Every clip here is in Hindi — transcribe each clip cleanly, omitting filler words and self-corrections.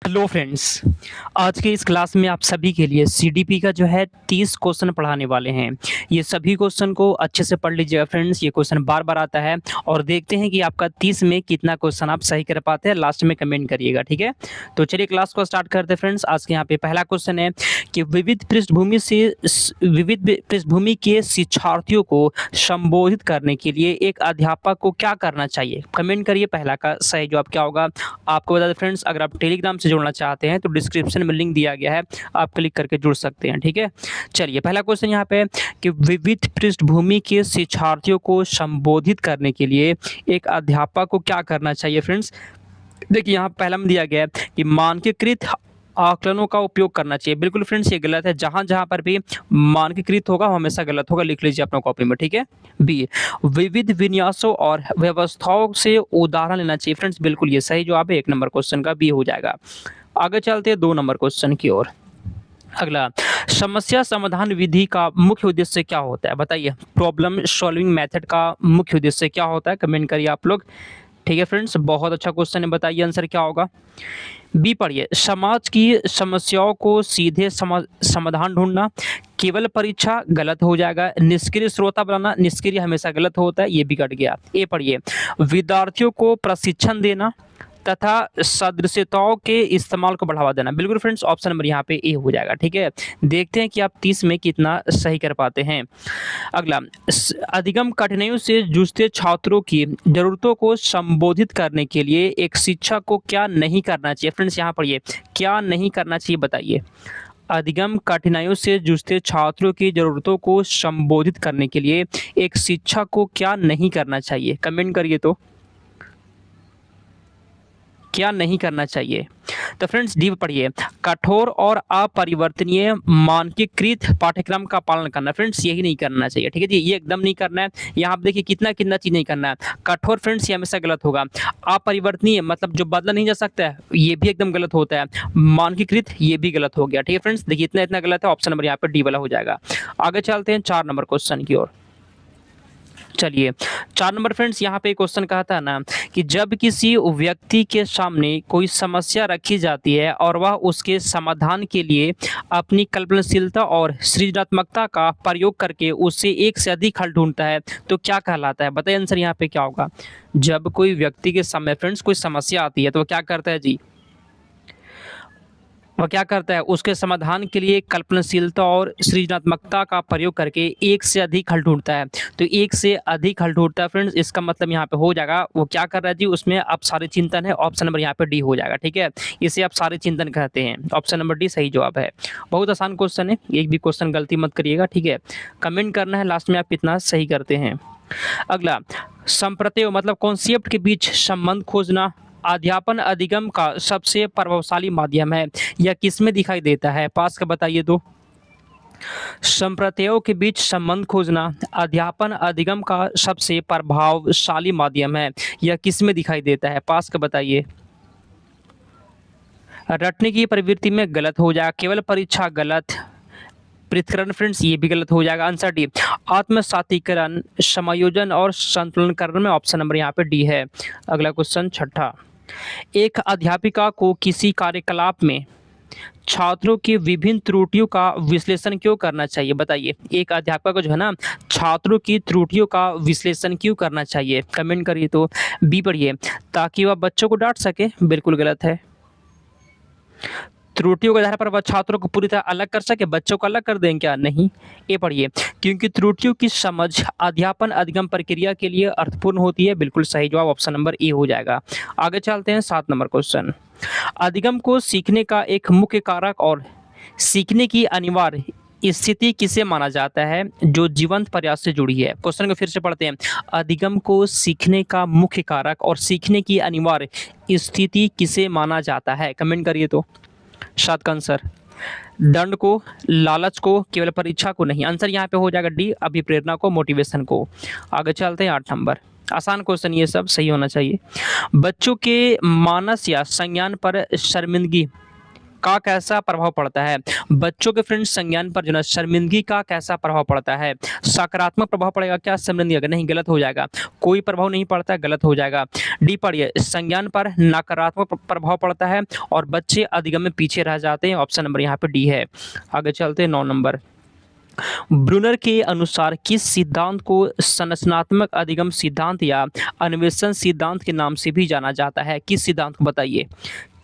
Hello friends. आज के इस क्लास में आप सभी के लिए सीडीपी का जो है 30 क्वेश्चन पढ़ाने वाले हैं। ये सभी क्वेश्चन को अच्छे से पढ़ लीजिएगा फ्रेंड्स। ये क्वेश्चन बार बार आता है और देखते हैं कि आपका 30 में कितना क्वेश्चन आप सही कर पाते हैं। लास्ट में कमेंट करिएगा, ठीक है। तो चलिए क्लास को स्टार्ट करते हैं फ्रेंड्स। आज के यहाँ पे पहला क्वेश्चन है कि विविध पृष्ठभूमि के शिक्षार्थियों को संबोधित करने के लिए एक अध्यापक को क्या करना चाहिए। कमेंट करिए। पहला का सही जवाब क्या होगा आपको बता दें फ्रेंड्स। अगर आप टेलीग्राम से जुड़ना चाहते हैं तो डिस्क्रिप्शन में लिंक दिया गया है, आप क्लिक करके जुड़ सकते हैं, ठीक है। चलिए पहला क्वेश्चन यहाँ पे कि विविध पृष्ठभूमि के शिक्षार्थियों को संबोधित करने के लिए एक अध्यापक को क्या करना चाहिए फ्रेंड्स। देखिए यहाँ पहला में दिया गया है कि मानकीकृत आकलनों का उपयोग करना चाहिए। बिल्कुल फ्रेंड्स ये गलत है। जहां जहां पर भी मानकीकृत होगा वो हमेशा गलत होगा, लिख लीजिए अपना कॉपी में, ठीक है। बी, विविध विन्यासों और व्यवस्थाओं से उदाहरण लेना चाहिए फ्रेंड्स। बिल्कुल ये सही जवाब है। 1 नंबर क्वेश्चन का बी हो जाएगा। आगे चलते हैं 2 नंबर क्वेश्चन की ओर। अगला, समस्या समाधान विधि का मुख्य उद्देश्य क्या होता है बताइए। प्रॉब्लम सॉल्विंग मेथड का मुख्य उद्देश्य क्या होता है, कमेंट करिए आप लोग, ठीक है फ्रेंड्स। बहुत अच्छा क्वेश्चन है, बताइए आंसर क्या होगा। बी पढ़िए, समाज की समस्याओं को सीधे समाधान ढूंढना। केवल परीक्षा गलत हो जाएगा। निष्क्रिय श्रोता बनाना, निष्क्रिय हमेशा गलत होता है, ये भी कट गया। ए पढ़िए, विद्यार्थियों को प्रशिक्षण देना तथा सदृश्यताओं के इस्तेमाल को बढ़ावा देना। बिल्कुल फ्रेंड्स ऑप्शन नंबर यहाँ पे ए हो जाएगा, ठीक है। देखते हैं कि आप 30 में कितना सही कर पाते हैं। अगला, अधिगम कठिनाइयों से जूझते छात्रों की जरूरतों को संबोधित करने के लिए एक शिक्षक को क्या नहीं करना चाहिए फ्रेंड्स। यहाँ पढ़िए, क्या नहीं करना चाहिए बताइए। अधिगम कठिनाइयों से जूझते छात्रों की जरूरतों को संबोधित करने के लिए एक शिक्षक को क्या नहीं करना चाहिए, कमेंट करिए। तो क्या नहीं करना चाहिए, तो फ्रेंड्स डी पढ़िए, कठोर और अपरिवर्तनीय मानकीकृत पाठ्यक्रम का पालन करना। फ्रेंड्स यही नहीं करना चाहिए, ठीक है जी, ये एकदम नहीं करना है। यहाँ आप देखिए कितना कितना चीज नहीं करना है। कठोर फ्रेंड्स ये हमेशा गलत होगा। अपरिवर्तनीय मतलब जो बदला नहीं जा सकता है, ये भी एकदम गलत होता है। मानकीकृत ये भी गलत हो गया, ठीक है फ्रेंड्स। देखिए इतना इतना गलत है, ऑप्शन नंबर यहाँ पे डी वाला हो जाएगा। आगे चलते हैं 4 नंबर क्वेश्चन की ओर। चलिए 4 नंबर फ्रेंड्स यहाँ पे क्वेश्चन कहा था ना कि जब किसी व्यक्ति के सामने कोई समस्या रखी जाती है और वह उसके समाधान के लिए अपनी कल्पनाशीलता और सृजनात्मकता का प्रयोग करके उससे एक से अधिक हल ढूंढता है तो क्या कहलाता है, बताइए आंसर यहाँ पे क्या होगा। जब कोई व्यक्ति के सामने फ्रेंड्स कोई समस्या आती है तो वह क्या करता है जी, वह क्या करता है उसके समाधान के लिए कल्पनाशीलता और सृजनात्मकता का प्रयोग करके एक से अधिक हल ढूंढता है। तो एक से अधिक हल ढूंढता है फ्रेंड्स, इसका मतलब यहाँ पे हो जाएगा वो क्या कर रहा है जी, उसमें अब सारे चिंतन है। ऑप्शन नंबर यहाँ पे डी हो जाएगा, ठीक है। इसे आप सारे चिंतन कहते हैं। ऑप्शन नंबर डी सही जवाब है। बहुत आसान क्वेश्चन है, एक भी क्वेश्चन गलती मत करिएगा, ठीक है। कमेंट करना है लास्ट में आप कितना सही करते हैं। अगला, संप्रत्यय मतलब कॉन्सेप्ट के बीच संबंध खोजना अध्यापन अधिगम का सबसे प्रभावशाली माध्यम है, यह किसमें दिखाई देता है, पास का बताइए। तो संप्रत्ययों के बीच संबंध खोजना अध्यापन अधिगम का सबसे प्रभावशाली माध्यम है, यह किसमें दिखाई देता है, पास का बताइए। रटने की प्रवृत्ति में गलत हो जाएगा। केवल परीक्षा गलत। पृथक्करण फ्रेंड्स ये भी गलत हो जाएगा, आंसर डी। आत्मसातीकरण, समायोजन और संतुलनकरण में ऑप्शन नंबर यहाँ पे डी है। अगला क्वेश्चन 6, एक अध्यापिका को किसी कार्यकलाप में छात्रों की विभिन्न त्रुटियों का विश्लेषण क्यों करना चाहिए, बताइए। एक अध्यापक को जो है ना छात्रों की त्रुटियों का विश्लेषण क्यों करना चाहिए, कमेंट करिए। तो बी पढ़िए, ताकि वह बच्चों को डांट सके, बिल्कुल गलत है। त्रुटियों के आधार पर वह छात्रों को पूरी तरह अलग कर सके, बच्चों को अलग कर दें क्या, नहीं। ये पढ़िए, क्योंकि त्रुटियों की समझ अध्यापन अधिगम प्रक्रिया के लिए अर्थपूर्ण होती है, बिल्कुल सही जवाब ऑप्शन नंबर ए हो जाएगा। आगे चलते हैं 7 नंबर क्वेश्चन। अधिगम को सीखने का एक मुख्य कारक और सीखने की अनिवार्य स्थिति किसे माना जाता है जो जीवंत प्रयास से जुड़ी है। क्वेश्चन को फिर से पढ़ते हैं। अधिगम को सीखने का मुख्य कारक और सीखने की अनिवार्य स्थिति किसे माना जाता है, कमेंट करिए। तो 7 का आंसर, दंड को, लालच को, केवल परीक्षा को नहीं। आंसर यहाँ पे हो जाएगा डी, अभिप्रेरणा को, मोटिवेशन को। आगे चलते हैं 8 नंबर। आसान क्वेश्चन ये सब सही होना चाहिए। बच्चों के मानस या संज्ञान पर शर्मिंदगी का कैसा प्रभाव पड़ता है? बच्चों के फ्रेंड्स संज्ञान पर जो है शर्मिंदगी का कैसा प्रभाव पड़ता है? सकारात्मक प्रभाव पड़ेगा क्या शर्मिंदगी का? नहीं, गलत हो जाएगा। कोई प्रभाव नहीं पड़ता है, गलत हो जाएगा। डी पढ़िए, संज्ञान पर नकारात्मक प्रभाव पड़ता है और बच्चे अधिगम में पीछे रह जाते हैं। ऑप्शन नंबर यहाँ पे डी है। आगे चलते हैं 9 नंबर। ब्रूनर के अनुसार किस सिद्धांत को संरचनात्मक अधिगम सिद्धांत या अन्वेषण सिद्धांत के नाम से भी जाना जाता है? किस सिद्धांत को बताइए?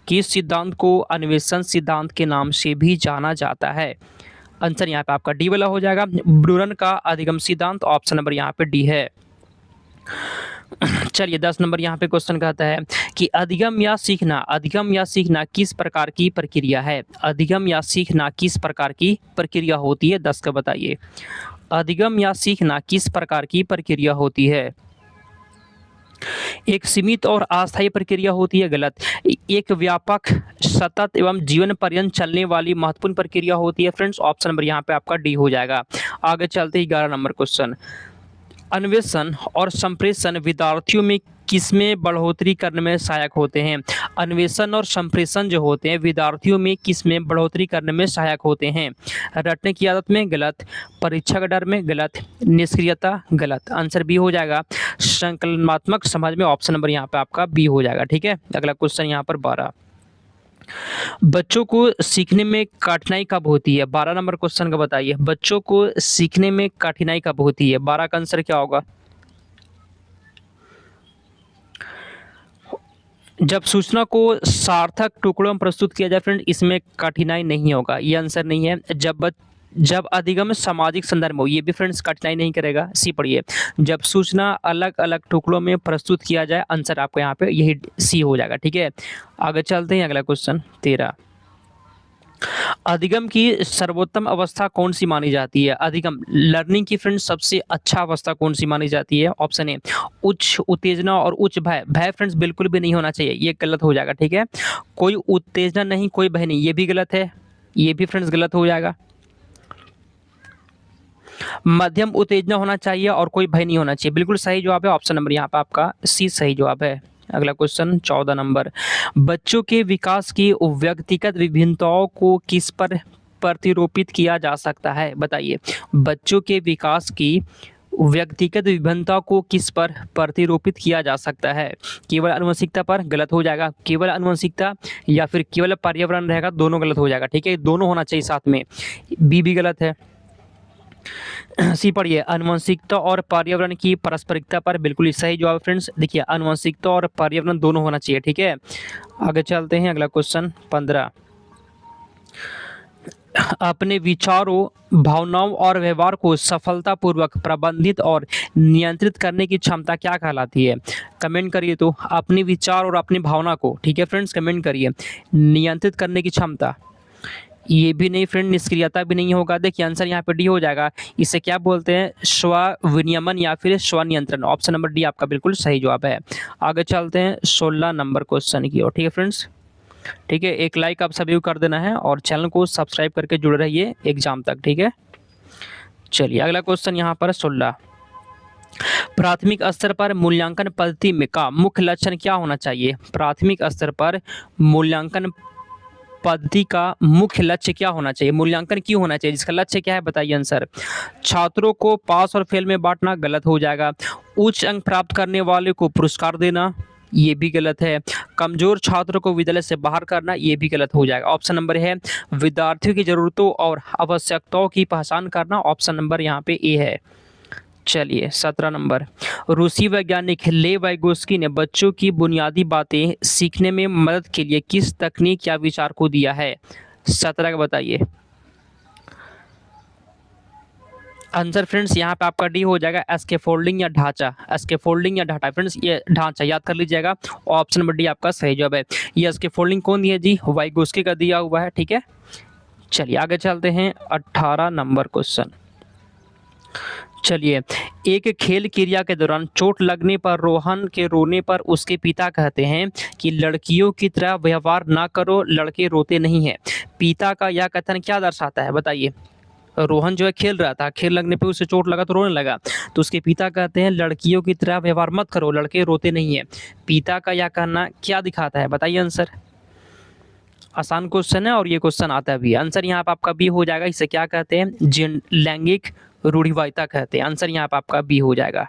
किस सिद्धांत को अन्वेषण सिद्धांत के नाम से भी जाना जाता है? आंसर यहाँ पे आपका डी वाला हो जाएगा, ब्रूनर का अधिगम सिद्धांत। ऑप्शन नंबर यहाँ पे डी है। चलिए 10 नंबर यहाँ पे क्वेश्चन कहता है कि अधिगम या सीखना किस प्रकार की प्रक्रिया है? अधिगम या सीखना किस प्रकार की प्रक्रिया होती है? 10 का बताइए। अधिगम या सीखना किस प्रकार की प्रक्रिया होती है? एक सीमित और अस्थायी प्रक्रिया होती है, गलत। एक व्यापक, सतत एवं जीवन पर्यंत चलने वाली महत्वपूर्ण प्रक्रिया होती है फ्रेंड्स। ऑप्शन नंबर यहाँ पे आपका डी हो जाएगा। आगे चलते ही 11 नंबर क्वेश्चन। अन्वेषण और संप्रेषण विद्यार्थियों में किसमें बढ़ोतरी करने में सहायक होते हैं? अन्वेषण और संप्रेषण जो होते हैं विद्यार्थियों में किसमें बढ़ोतरी करने में सहायक होते हैं? रटने की आदत में, गलत। परीक्षा का डर में, गलत। निष्क्रियता, गलत। आंसर बी हो जाएगा, संकल्पनात्मक समझ में। ऑप्शन नंबर यहाँ पे आपका बी हो जाएगा। ठीक है, अगला क्वेश्चन यहाँ पर 12। बच्चों को सीखने में कठिनाई कब होती है? 12 नंबर क्वेश्चन का बताइए। बच्चों को सीखने में कठिनाई कब होती है? 12 का आंसर क्या होगा? जब सूचना को सार्थक टुकड़ों में प्रस्तुत किया जाए फ्रेंड, इसमें कठिनाई नहीं होगा, ये आंसर नहीं है। जब अधिगम सामाजिक संदर्भ हो, ये भी फ्रेंड्स कठिनाई नहीं करेगा। सी पढ़िए, जब सूचना अलग अलग टुकड़ों में प्रस्तुत किया जाए, आंसर आपको यहाँ पे यही सी हो जाएगा। ठीक है, आगे चलते हैं अगला क्वेश्चन 13। अधिगम की सर्वोत्तम अवस्था कौन सी मानी जाती है? अधिगम लर्निंग की फ्रेंड्स सबसे अच्छा अवस्था कौन सी मानी जाती है? ऑप्शन ए, उच्च उत्तेजना और उच्च भय। भय फ्रेंड्स बिल्कुल भी नहीं होना चाहिए, ये गलत हो जाएगा। ठीक है, कोई उत्तेजना नहीं, कोई भय नहीं, ये भी गलत है, ये भी फ्रेंड्स गलत हो जाएगा। मध्यम उत्तेजना होना चाहिए और कोई भय नहीं होना चाहिए। बिल्कुल सही जवाब है, ऑप्शन नंबर यहाँ पे आपका सी सही जवाब है। अगला क्वेश्चन 14 नंबर। बच्चों के विकास की व्यक्तिगत विभिन्नताओं को किस पर प्रतिरूपित किया जा सकता है? बताइए, बच्चों के विकास की व्यक्तिगत विभिन्नता को किस पर प्रतिरूपित किया जा सकता है? केवल आनुवंशिकता पर, गलत हो जाएगा। केवल आनुवंशिकता या फिर केवल पर्यावरण रहेगा, दोनों गलत हो जाएगा। ठीक है, दोनों होना चाहिए साथ में, बी भी गलत है। सी पढ़िए, आनुवंशिकता और पर्यावरण की पारस्परिकता पर, बिल्कुल ही सही जवाब फ्रेंड्स। देखिए, आनुवंशिकता और पर्यावरण दोनों होना चाहिए। ठीक है, आगे चलते हैं अगला क्वेश्चन 15। अपने विचारों, भावनाओं और व्यवहार को सफलतापूर्वक प्रबंधित और नियंत्रित करने की क्षमता क्या कहलाती है? कमेंट करिए तो, अपने विचार और अपनी भावना को, ठीक है फ्रेंड्स, कमेंट करिए। नियंत्रित करने की क्षमता, ये भी नहीं फ्रेंड, निष्क्रियता भी नहीं होगा। देखिए आंसर यहाँ पे डी हो जाएगा। इसे क्या बोलते हैं? स्व विनियमन या फिर स्व नियंत्रण। ऑप्शन नंबर डी आपका बिल्कुल सही जवाब है। आगे चलते हैं 16 नंबर क्वेश्चन की ओर। ठीक है फ्रेंड्स, ठीक है, एक लाइक आप सभी को कर देना है और चैनल को सब्सक्राइब करके जुड़े रहिए एग्जाम तक। ठीक है, चलिए अगला क्वेश्चन यहाँ पर 16। प्राथमिक स्तर पर मूल्यांकन पद्धति में का मुख्य लक्षण क्या होना चाहिए? प्राथमिक स्तर पर मूल्यांकन पद्धति का मुख्य लक्ष्य क्या होना चाहिए? मूल्यांकन क्यों होना चाहिए? जिसका लक्ष्य क्या है बताइए आंसर। छात्रों को पास और फेल में बांटना, गलत हो जाएगा। उच्च अंक प्राप्त करने वाले को पुरस्कार देना, ये भी गलत है। कमजोर छात्रों को विद्यालय से बाहर करना, ये भी गलत हो जाएगा। ऑप्शन नंबर है विद्यार्थियों की जरूरतों और आवश्यकताओं की पहचान करना। ऑप्शन नंबर यहाँ पे ए है। चलिए 17 नंबर। रूसी वैज्ञानिक ले वाइगोस्की ने बच्चों की बुनियादी बातें सीखने में मदद के लिए किस तकनीक या विचार को दिया है? 17 का बताइए। आंसर फ्रेंड्स यहाँ पे आपका डी हो जाएगा, स्कैफोल्डिंग या ढांचा। स्कैफोल्डिंग या ढांचा फ्रेंड्स, ये ढांचा याद कर लीजिएगा। ऑप्शन नंबर डी आपका सही जवाब है। ये स्कैफोल्डिंग कौन दिया जी? वाइगोस्की का दिया हुआ है। ठीक है, चलिए आगे चलते हैं 18 नंबर क्वेश्चन। चलिए, एक खेल क्रिया के दौरान चोट लगने पर रोहन के रोने पर उसके पिता कहते हैं कि लड़कियों की तरह व्यवहार ना करो, लड़के रोते नहीं हैं। पिता का यह कथन क्या दर्शाता है बताइए? रोहन जो है खेल रहा था, खेल लगने पे उसे चोट लगा तो रोने लगा, तो उसके पिता कहते हैं लड़कियों की तरह व्यवहार मत करो, लड़के रोते नहीं हैं। पिता का यह कहना क्या दिखाता है बताइए आंसर। आसान क्वेश्चन है और ये क्वेश्चन आता भी है। आंसर यहाँ पे आपका बी हो जाएगा। इसे क्या कहते हैं? लैंगिक रूढ़िवादिता कहते हैं। आंसर यहाँ पे आपका बी हो जाएगा।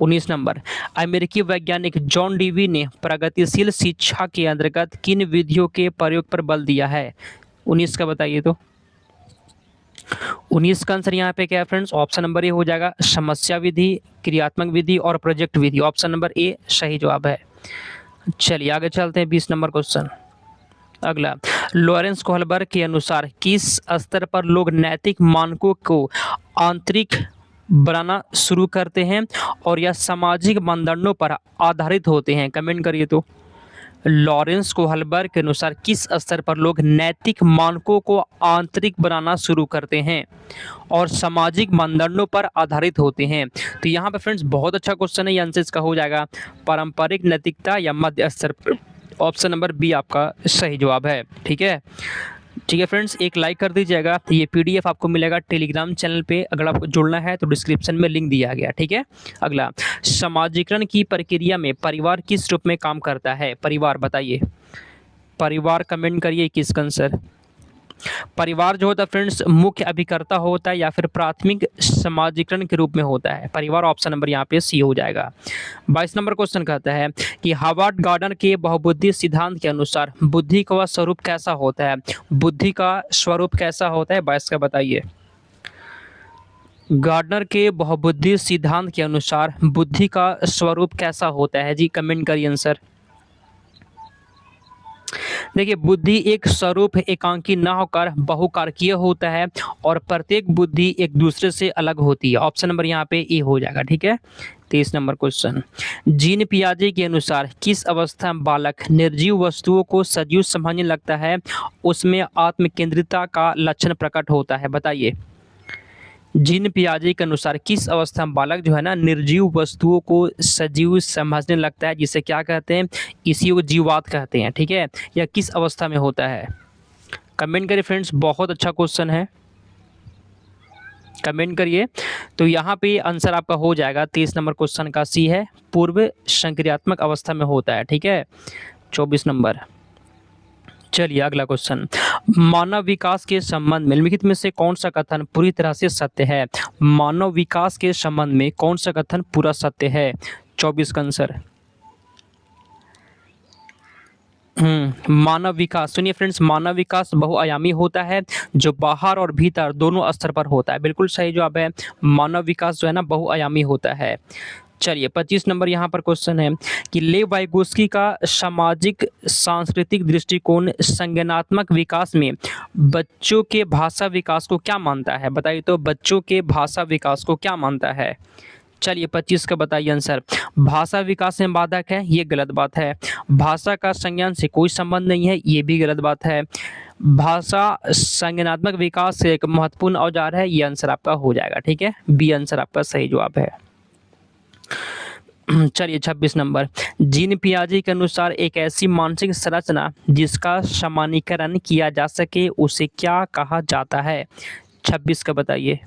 19 नंबर, अमेरिकी वैज्ञानिक जॉन डीवी ने प्रगतिशील शिक्षा के अंतर्गत किन विधियों के प्रयोग पर बल दिया है? 19 का बताइए तो। 19 का आंसर यहाँ पे क्या है फ्रेंड्स? ऑप्शन नंबर ए हो जाएगा, समस्या विधि, क्रियात्मक विधि और project Vidhi. Option number A सही जवाब है। चलिए आगे चलते हैं 20 नंबर क्वेश्चन। अगला, लॉरेंस कोहलबर्ग के अनुसार किस स्तर पर लोग नैतिक मानकों को आंतरिक बनाना शुरू करते हैं और यह सामाजिक मानदंडों पर आधारित होते हैं? कमेंट करिए तो। लॉरेंस कोहलबर्ग के अनुसार किस स्तर पर लोग नैतिक मानकों को आंतरिक बनाना शुरू करते हैं और सामाजिक मानदंडों पर आधारित होते हैं? तो यहाँ पे फ्रेंड्स बहुत अच्छा क्वेश्चन है। ये आंसर इसका हो जाएगा पारंपरिक नैतिकता या मध्य स्तर पर। ऑप्शन नंबर बी आपका सही जवाब है। ठीक है फ्रेंड्स, एक लाइक कर दीजिएगा। ये पीडीएफ आपको मिलेगा टेलीग्राम चैनल पे। अगर आपको जुड़ना है तो डिस्क्रिप्शन में लिंक दिया गया। ठीक है। अगला, समाजीकरण की प्रक्रिया में परिवार किस रूप में काम करता है? परिवार बताइए। परिवार कमेंट करिए किसका आंसर। परिवार जो होता है फ्रेंड्स मुख्य अभिकर्ता होता है या फिर प्राथमिक समाजीकरण के रूप में होता है। परिवार ऑप्शन नंबर यहाँ पे सी हो जाएगा। 22 नंबर क्वेश्चन कहता है कि हार्वर्ड गार्डन के बहुबुद्धि सिद्धांत के अनुसार बुद्धि का स्वरूप कैसा होता है? बुद्धि का स्वरूप कैसा होता है? 22 का बताइए। गार्डनर के बहुबुद्धि सिद्धांत के अनुसार बुद्धि का स्वरूप कैसा होता है? जी कमेंट करिए आंसर। देखिए, बुद्धि एक स्वरूप एकांकी न होकर बहुकारकीय होता है और प्रत्येक बुद्धि एक दूसरे से अलग होती है। ऑप्शन नंबर यहाँ पे ए हो जाएगा। ठीक है। 23 नंबर क्वेश्चन, जीन पियाजे के अनुसार किस अवस्था में बालक निर्जीव वस्तुओं को सजीव समझने लगता है, उसमें आत्मकेंद्रितता का लक्षण प्रकट होता है? बताइए। जीन पियाजे के अनुसार किस अवस्था में बालक जो है ना निर्जीव वस्तुओं को सजीव समझने लगता है, जिसे क्या कहते हैं? इसी को जीववाद कहते हैं। ठीक है। यह किस अवस्था में होता है? कमेंट करिए फ्रेंड्स, बहुत अच्छा क्वेश्चन है, कमेंट करिए। तो यहाँ पे आंसर आपका हो जाएगा 23 नंबर क्वेश्चन का सी है, पूर्व संक्रियात्मक अवस्था में होता है। ठीक है। 24 नंबर। चलिए अगला क्वेश्चन, मानव विकास के संबंध में निम्नलिखित में से कौन सा कथन पूरी तरह से सत्य है? मानव विकास के संबंध में कौन सा कथन पूरा सत्य है? 24 का आंसर। मानव विकास, सुनिए फ्रेंड्स, मानव विकास बहुआयामी होता है जो बाहर और भीतर दोनों स्तर पर होता है। बिल्कुल सही जवाब है। मानव विकास जो है ना बहुआयामी होता है। चलिए 25 नंबर यहाँ पर क्वेश्चन है कि लेव वाइगोस्की का सामाजिक सांस्कृतिक दृष्टिकोण संज्ञानात्मक विकास में बच्चों के भाषा विकास को क्या मानता है? बताइए तो, बच्चों के भाषा विकास को क्या मानता है? चलिए 25 का बताइए आंसर। भाषा विकास में बाधक है, ये गलत बात है। भाषा का संज्ञान से कोई संबंध नहीं है, ये भी गलत बात है। भाषा संज्ञानात्मक विकास से एक महत्वपूर्ण औजार है, ये आंसर आपका हो जाएगा। ठीक है। बी आंसर आपका सही जवाब है। चलिए 26 नंबर, जीन पियाजे के अनुसार एक ऐसी मानसिक संरचना जिसका सामान्यीकरण किया जा सके उसे क्या कहा जाता है? 26 का बताइए।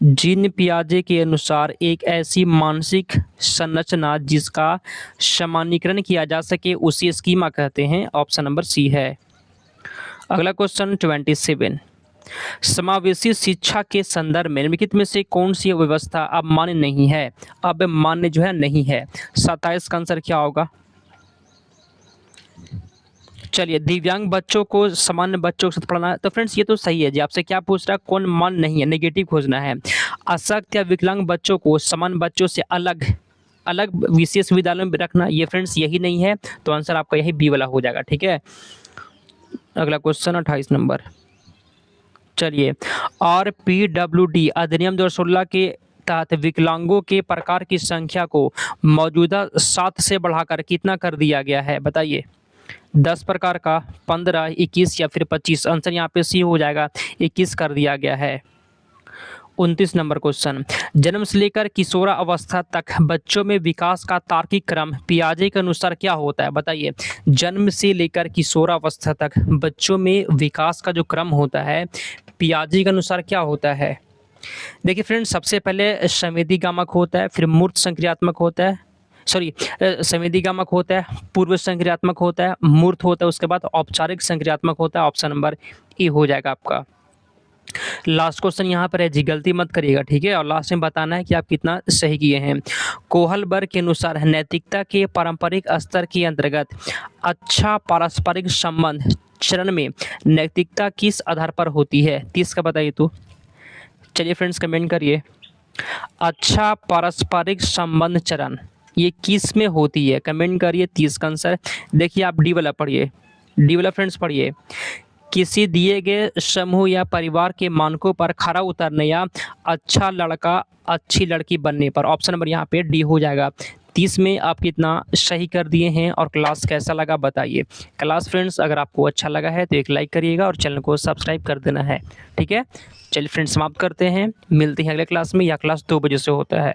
जीन पियाजे के अनुसार एक ऐसी मानसिक संरचना जिसका सामान्यीकरण किया जा सके उसे स्कीमा कहते हैं। ऑप्शन नंबर सी है। अगला क्वेश्चन 27, समावेशी शिक्षा के संदर्भ में निम्नलिखित में से कौन सी व्यवस्था अब मान्य नहीं है? अब मान्य जो है नहीं है। 27 का आंसर क्या होगा? चलिए, दिव्यांग बच्चों को सामान्य बच्चों के साथ पढ़ना। तो फ्रेंड्स ये तो सही है जी। आपसे क्या पूछ रहा है? कौन मान्य नहीं है, नेगेटिव खोजना है। अशक्त या विकलांग बच्चों को सामान्य बच्चों से अलग अलग विशेष विद्यालयों में रखना, ये फ्रेंड्स यही नहीं है। तो आंसर आपका यही बी वाला हो जाएगा। ठीक है। अगला क्वेश्चन 28 नंबर। चलिए, RPWD अधिनियम 2016 के तहत विकलांगों के प्रकार की संख्या को मौजूदा 7 से बढ़ाकर कितना कर दिया गया है? बताइए। 10 प्रकार का, 15, 21 या फिर 25? आंसर यहाँ पे सी हो जाएगा, 21 कर दिया गया है। 29 नंबर क्वेश्चन, जन्म से लेकर किशोरा अवस्था तक बच्चों में विकास का तार्किक क्रम पियाजे के अनुसार क्या होता है? बताइए। जन्म से लेकर किशोरा अवस्था तक बच्चों में विकास का जो क्रम होता है पियाजे के अनुसार क्या होता है? देखिए फ्रेंड्स, सबसे पहले संवेदीगामक होता है, फिर मूर्त संक्रियात्मक होता है, सॉरी संवेदीगामक होता है, पूर्व संक्रियात्मक होता है, मूर्त होता है, उसके बाद औपचारिक संक्रियात्मक होता है। ऑप्शन नंबर ए हो जाएगा आपका। लास्ट क्वेश्चन यहाँ पर है जी, गलती मत करिएगा, ठीक है। और लास्ट में बताना है कि आप कितना सही किए हैं। कोहलबर्ग के अनुसार नैतिकता के पारंपरिक स्तर के अंतर्गत अच्छा पारस्परिक संबंध चरण में नैतिकता किस आधार पर होती है? 30 का बताइए तो। चलिए फ्रेंड्स कमेंट करिए। अच्छा पारस्परिक संबंध चरण ये किस में होती है? कमेंट करिए 30 का आंसर। देखिए आप डी वाला पढ़िए, डी वाला फ्रेंड्स पढ़िए। किसी दिए गए समूह या परिवार के मानकों पर खरा उतरने या अच्छा लड़का अच्छी लड़की बनने पर। ऑप्शन नंबर यहाँ पे डी हो जाएगा। 30 में आप कितना सही कर दिए हैं और क्लास कैसा लगा बताइए। क्लास फ्रेंड्स अगर आपको अच्छा लगा है तो एक लाइक करिएगा और चैनल को सब्सक्राइब कर देना है, ठीक है। चलिए फ्रेंड्स समाप्त करते हैं, मिलते हैं अगले क्लास में। यह क्लास 2 बजे से होता है।